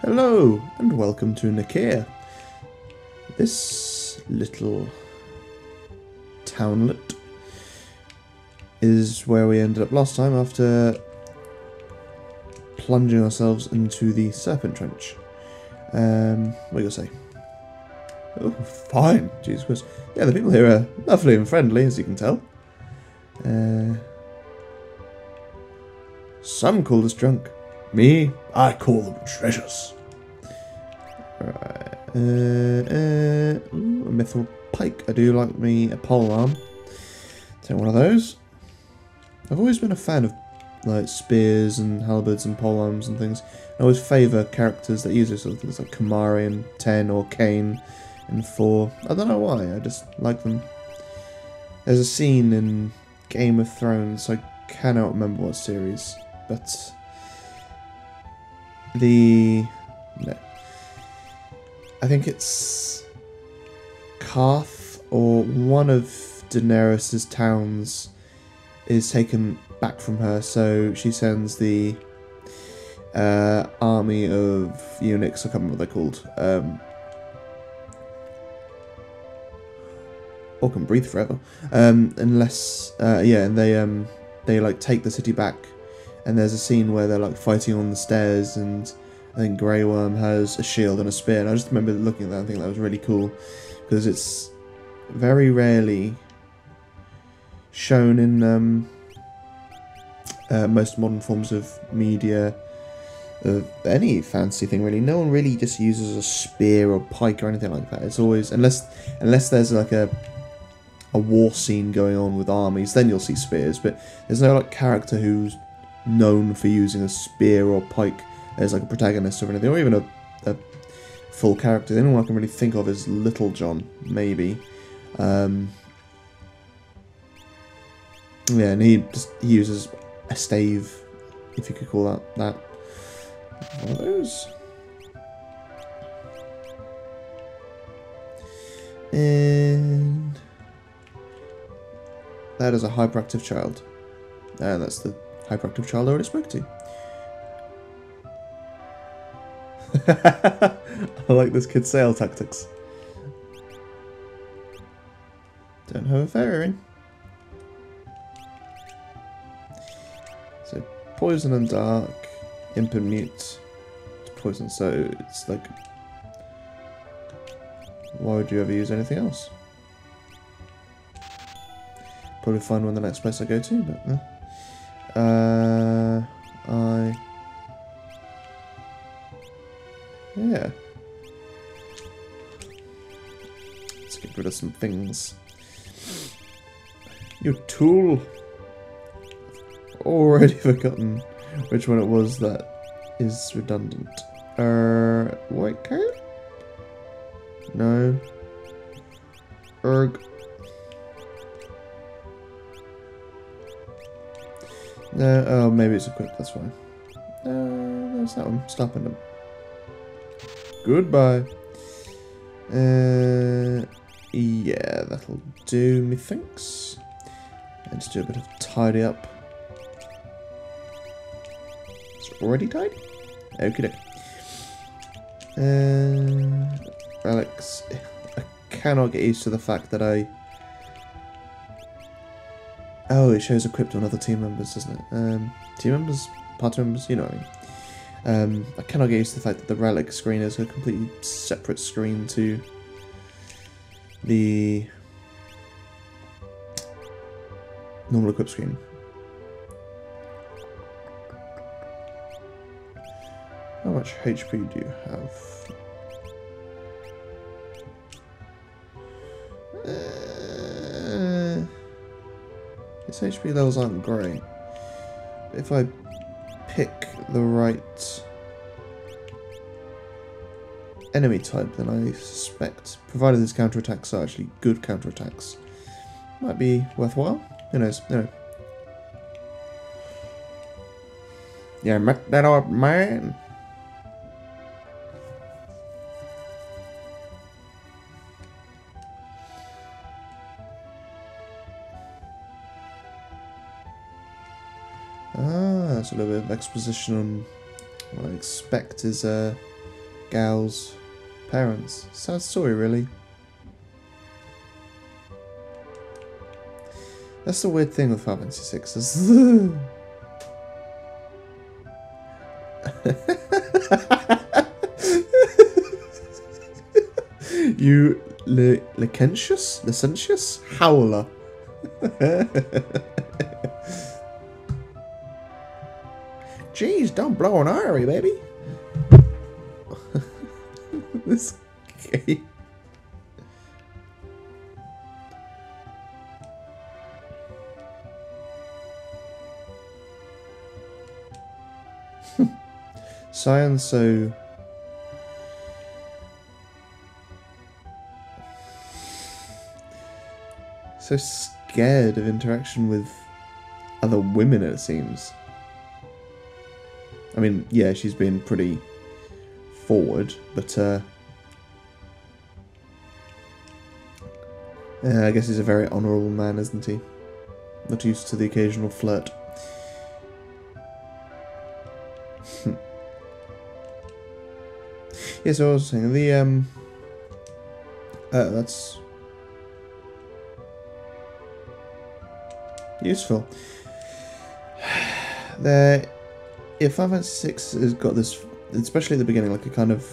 Hello and welcome to Nicaea. This little townlet is where we ended up last time after plunging ourselves into the Serpent Trench. What are you gonna say? Oh, fine. Jesus Christ. Yeah, the people here are lovely and friendly, as you can tell. Some call us drunk. Me, I call them treasures. Right. A mithril pike. I do like me a pole arm. Take one of those. I've always been a fan of like spears and halberds and pole arms and things. I always favour characters that use this sort of things like Kamari in 10 or Kane in 4. I don't know why, I just like them. There's a scene in Game of Thrones, I cannot remember what series, but I think it's Karth or one of Daenerys' towns is taken back from her, so she sends the army of eunuchs, I can't remember what they're called, or can breathe forever, unless, yeah, and they like take the city back, and there's a scene where they're like fighting on the stairs, and I think Grey Worm has a shield and a spear, and I just remember looking at that and thinking that was really cool, because it's very rarely shown in most modern forms of media, of any fantasy thing really. No one really just uses a spear or pike or anything like that. It's always, unless there's like a war scene going on with armies, then you'll see spears, but there's no like character who's known for using a spear or pike as like a protagonist or anything, or even a full character. The only one I can really think of is Little John, maybe. Yeah, and he uses a stave, if you could call that. One of those. And that is a hyperactive child. And that's the hyperactive child I already spoke to. I like this kid's sale tactics. Don't have a fairy ring. So poison and dark, imp and mute, poison. So it's like, why would you ever use anything else? Probably find one the next place I go to, but yeah. Let's get rid of some things. You tool! Already forgotten which one it was that is redundant. White coat? No. Erg. No, oh, maybe it's equipped, that's why. No, that's that one. Stopping them. Goodbye. Yeah, that'll do, methinks. And just do a bit of tidy up. It's already tidy? Okie dokie. Relics. I cannot get used to the fact that oh, it shows equipped on other team members, doesn't it? Team members? Party members? You know what I mean. I cannot get used to the fact that the relic screen is a completely separate screen to the normal equip screen. How much HP do you have? His HP levels aren't great. If I pick the right enemy type, then I suspect, provided his counterattacks are actually good counterattacks, might be worthwhile. Who knows? No. Yeah, make that up, man. Ah, that's a little bit of exposition on what I expect is Gal's parents. Sad story, really. That's the weird thing with Final Fantasy VI. You licentious howler. Jeez, don't blow an irie, baby. This game. Cyan's so scared of interaction with other women, it seems. I mean, yeah, she's been pretty forward, but I guess he's a very honourable man, isn't he? Not used to the occasional flirt. Yeah, so I was saying, the, that's useful. Yeah, Final Fantasy VI has got this, especially at the beginning, like a kind of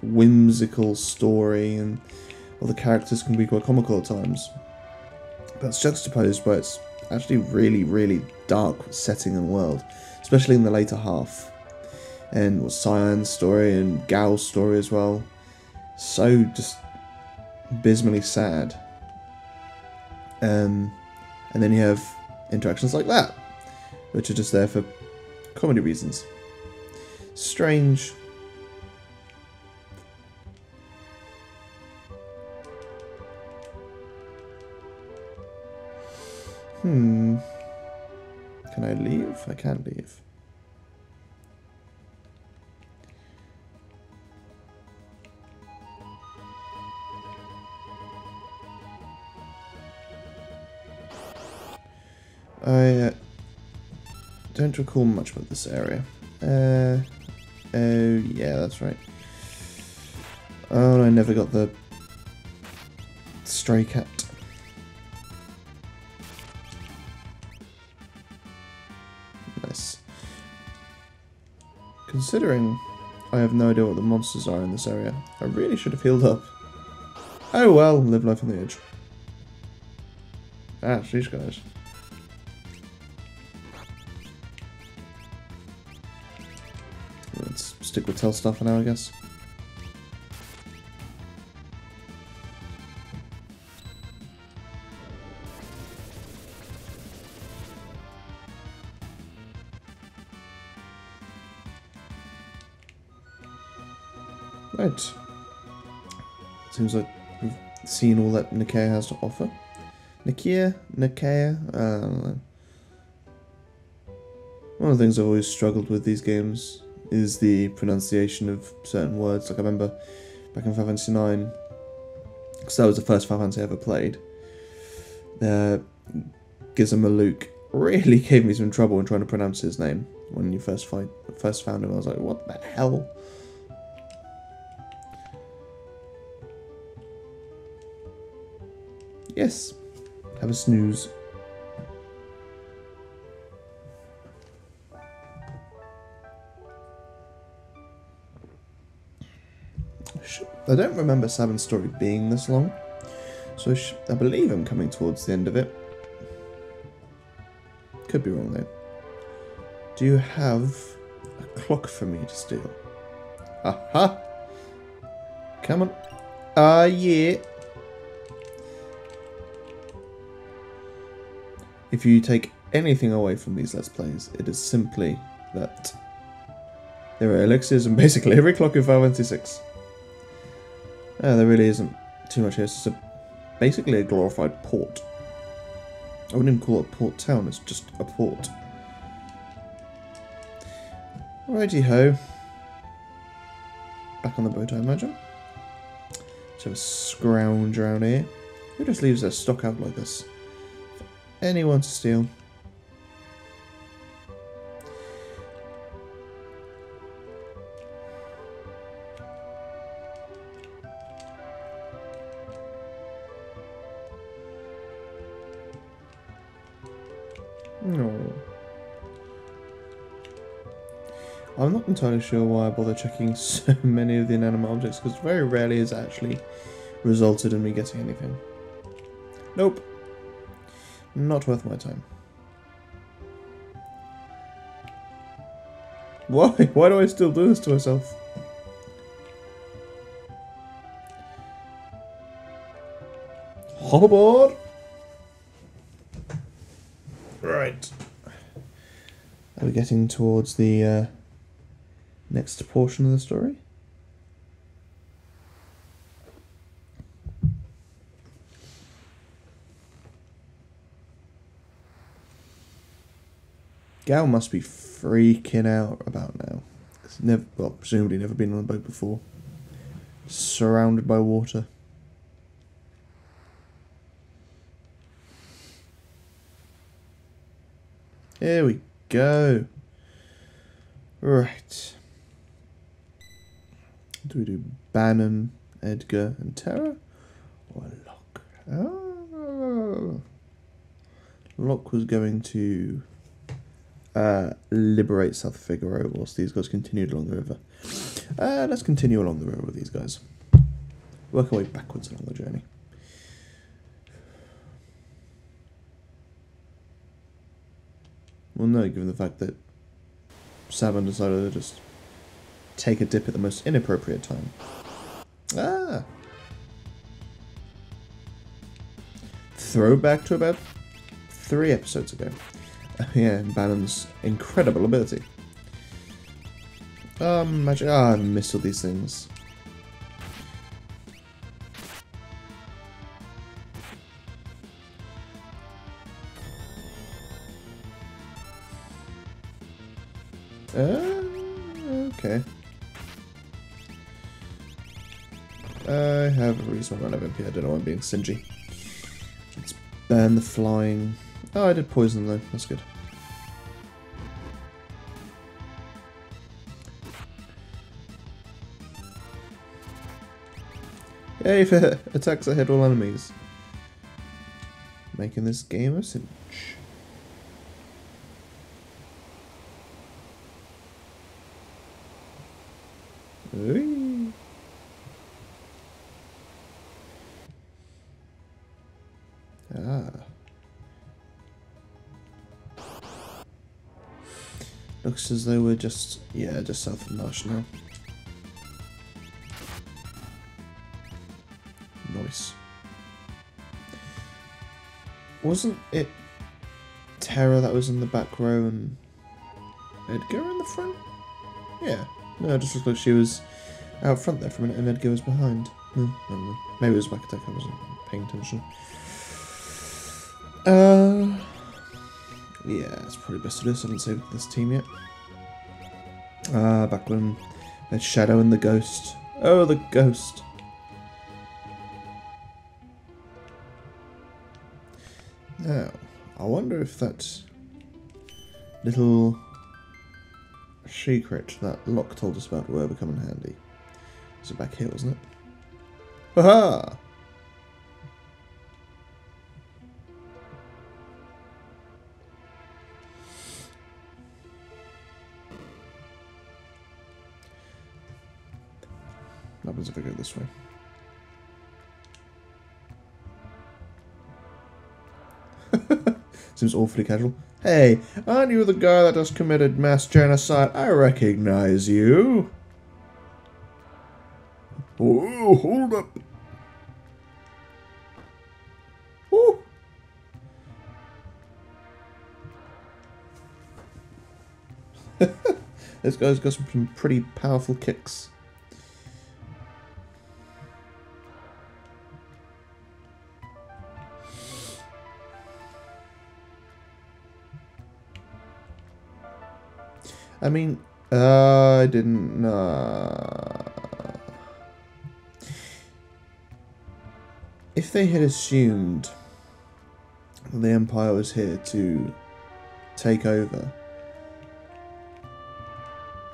whimsical story, and all the characters can be quite comical at times. That's juxtaposed by its actually really, really dark setting and world, especially in the later half. And with Cyan's story and Gal's story as well. So just abysmally sad. And then you have interactions like that, which are just there for comedy reasons. Strange. Can I leave? I can't leave. I don't recall much about this area. Oh yeah, that's right. Oh, I never got the stray cat. Nice. Considering I have no idea what the monsters are in this area, I really should have healed up. Oh well, live life on the edge. Ah, these guys. Let's stick with Tell stuff for now, I guess. Right. Seems like we've seen all that Nicaea has to offer. Nicaea? I don't know. One of the things I've always struggled with these games is the pronunciation of certain words. Like I remember back in Final Fantasy 9, because that was the first Final Fantasy I ever played, Gizamalook really gave me some trouble in trying to pronounce his name when you first found him. I was like, what the hell? Yes, have a snooze. I don't remember Sabin's story being this long, so I believe I'm coming towards the end of it. Could be wrong though. Do you have a clock for me to steal? Aha! Come on. Yeah. If you take anything away from these Let's Plays, it is simply that there are elixirs in basically every clock in Final Fantasy VI. There really isn't too much here. It's just basically a glorified port. I wouldn't even call it a port town, it's just a port. Righty ho. Back on the boat, I imagine. Let's have a scrounge around here. Who just leaves their stock out like this? For anyone to steal. No. I'm not entirely sure why I bother checking so many of the inanimate objects, because very rarely has actually resulted in me getting anything. Nope. Not worth my time. Why? Why do I still do this to myself? Hop aboard! Right. Are we getting towards the next portion of the story? Gal must be freaking out about now. It's never, well, presumably never been on a boat before. Surrounded by water. Here we go. Right. Do we do Banon, Edgar, and Terra? Or Locke? Oh. Locke was going to liberate South Figaro whilst these guys continued along the river. Let's continue along the river with these guys. Work our way backwards along the journey. Well, no, given the fact that Sabin decided to just take a dip at the most inappropriate time. Ah! Throwback to about 3 episodes ago. Yeah, Banon's incredible ability. Magic. Ah, I missed all these things. Okay. I have a reasonable amount of MP. I don't know why I'm being stingy. Let's burn the flying. Oh, I did poison though. That's good. Yay for attacks that hit all enemies. Making this game a cinch. Ooh. Ah. Looks as though we're just, yeah, just south of Marsh now. Nice. Wasn't it Terra that was in the back row and Edgar in the front? Yeah. No, it just looked like she was out front there for a minute and Edgar was behind. No, I don't know. Maybe it was back attack, I wasn't paying attention. Yeah, it's probably best to do this. I haven't saved this team yet. Back when there's Shadow and the Ghost. Oh, the Ghost. Now, I wonder if that little secret that Locke told us about will ever come in handy. Was it back here, wasn't it? Haha! What happens if I go this way? Seems awfully casual. Hey, aren't you the guy that just committed mass genocide? I recognize you. Oh, hold up. Ooh. This guy's got some pretty powerful kicks. I mean, I didn't. If they had assumed the Empire was here to take over,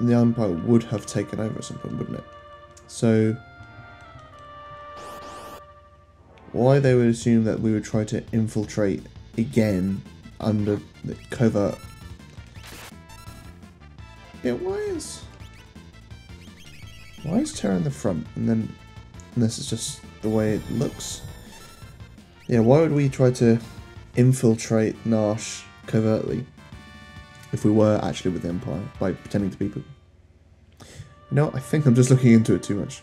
the Empire would have taken over at some point, wouldn't it? So, why they would assume that we would try to infiltrate again under the covert. Yeah, why is Terra in the front and then this is just the way it looks? Yeah, why would we try to infiltrate Nash covertly if we were actually with the Empire by pretending to be people? You know what, I think I'm just looking into it too much.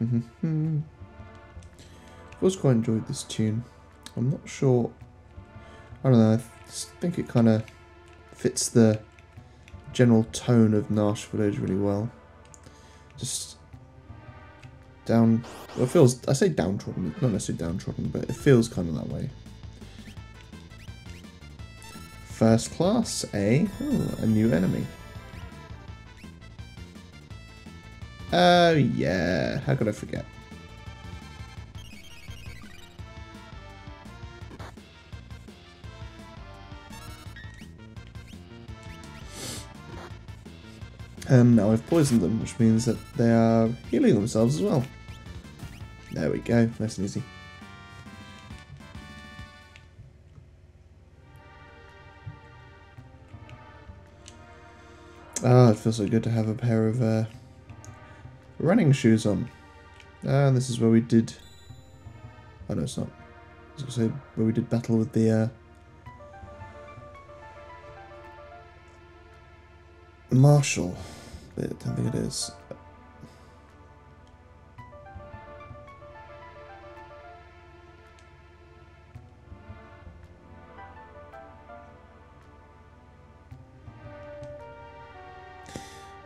I've always quite enjoyed this tune. I'm not sure, I don't know, I just think it kind of fits the general tone of Nash Village really well. Just down, well, it feels, I say downtrodden, not necessarily downtrodden, but it feels kind of that way. First class, eh? Oh, a new enemy. Oh yeah, how could I forget? And now I've poisoned them, which means that they are healing themselves as well. There we go, nice and easy. Ah, it feels so good to have a pair of running shoes on. And this is where we did... Oh no, it's not. I was going to say where we did battle with the Marshal. I don't think it is.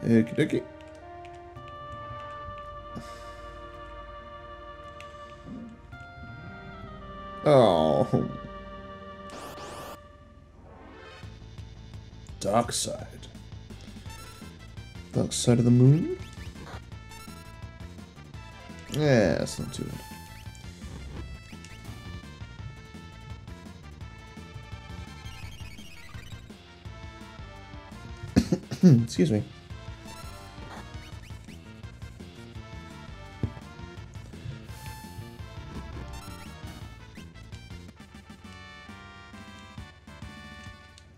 Okie dokie. Oh. Dark side. Dark side of the moon? Yeah, that's not too bad. Excuse me.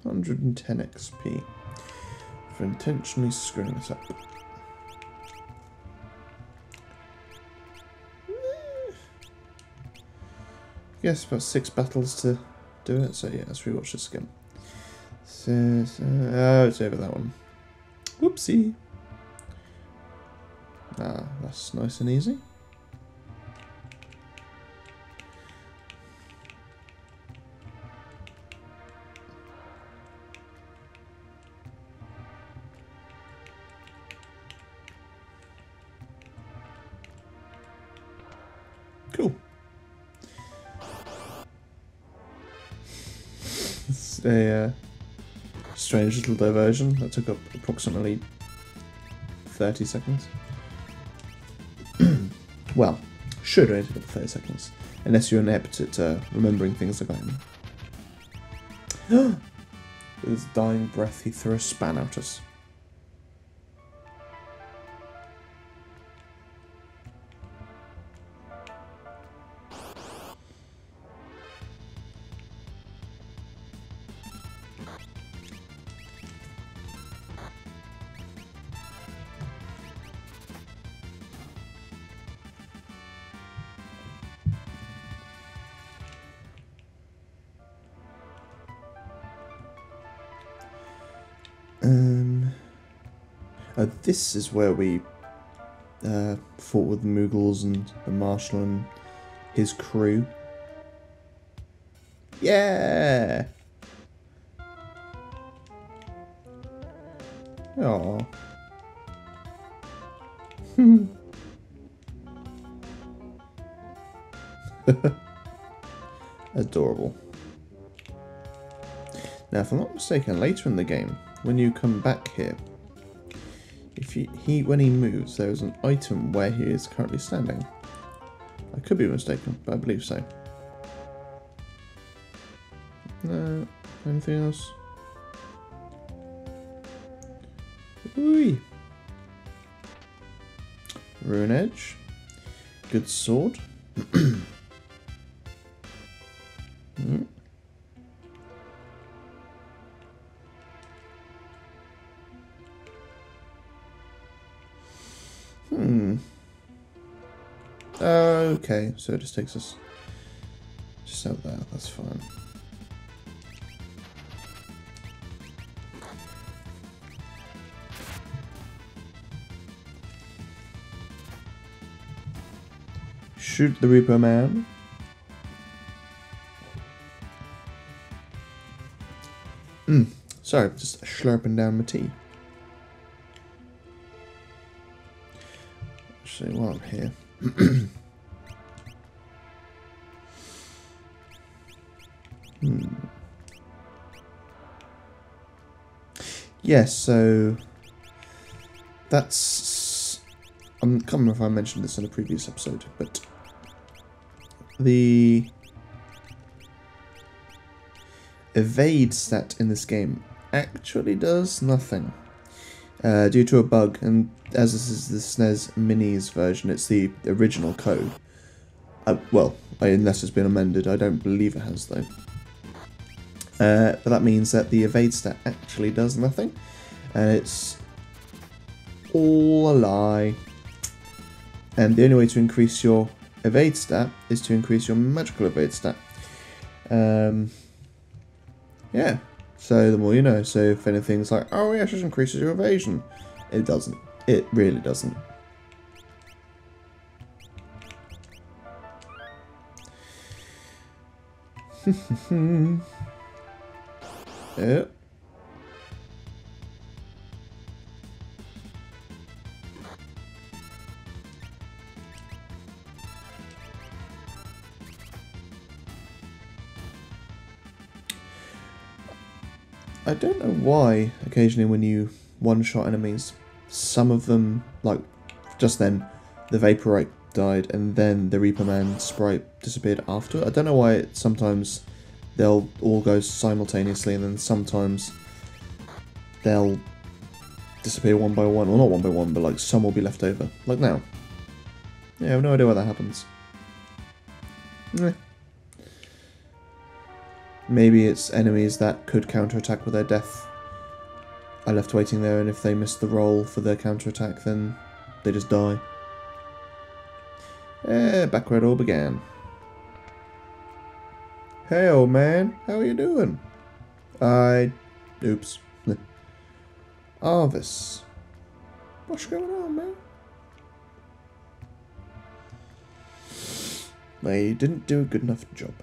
$110 XP for intentionally screwing this up. Yes, about 6 battles to do it, so yeah, let's rewatch this again. Oh, it's over that one. Whoopsie. Ah, that's nice and easy. Cool. It's a strange little diversion that took up approximately 30 seconds. Well, should only take up 30 seconds, unless you're inept at remembering things like I am. With his dying breath, he threw a span at us. This is where we fought with the MOOGLES and the Marshal and his crew. Yeah! Aww. Adorable. Now, if I'm not mistaken, later in the game, when you come back here, if when he moves, there is an item where he is currently standing. I could be mistaken, but I believe so. No, anything else? Ooh. Rune Edge. Good sword. Mm. Okay, so it just takes us just out there. That's fine. Shoot the Reaper Man. Sorry, just slurping down my tea. Actually, while I'm here. Yes, so that's... I can't remember if I mentioned this in a previous episode, but the evade stat in this game actually does nothing due to a bug, and as this is the SNES Minis version, it's the original code. Well, unless it's been amended, I don't believe it has though. But that means that the evade stat actually does nothing, and it's all a lie. And the only way to increase your evade stat is to increase your magical evade stat. Yeah, so the more you know. So if anything's like, oh yeah, it just increases your evasion, it doesn't. It really doesn't. Yeah. I don't know why occasionally when you one-shot enemies, some of them, like just then, the Vaporite died and then the Reaper Man sprite disappeared after. I don't know why sometimes they'll all go simultaneously and then sometimes they'll disappear one by one. Well, not one by one, but like some will be left over. Like now. Yeah, I have no idea why that happens. Maybe it's enemies that could counterattack with their death are left waiting there, and if they miss the roll for their counterattack, then they just die. Back where it all began. Hey old man, how are you doing? Oops. Arvis. What's going on, man? They didn't do a good enough job.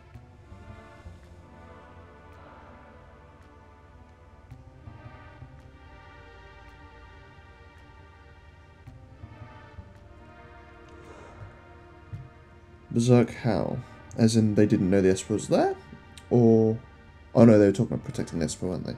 Berserk how? As in they didn't know the Esper was there? Or... oh no, they were talking about protecting the Esper, weren't they?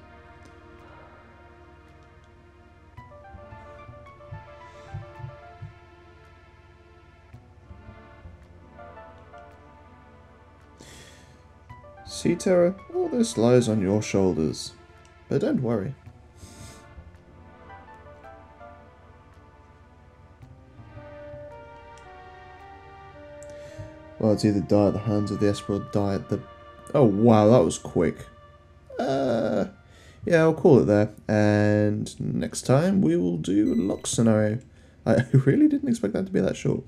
See, Terra, all this lies on your shoulders. But don't worry. Well, it's either die at the hands of the Esper or die at the... oh, wow, that was quick. Yeah, I'll call it there. And next time we will do Lock Scenario. I really didn't expect that to be that short.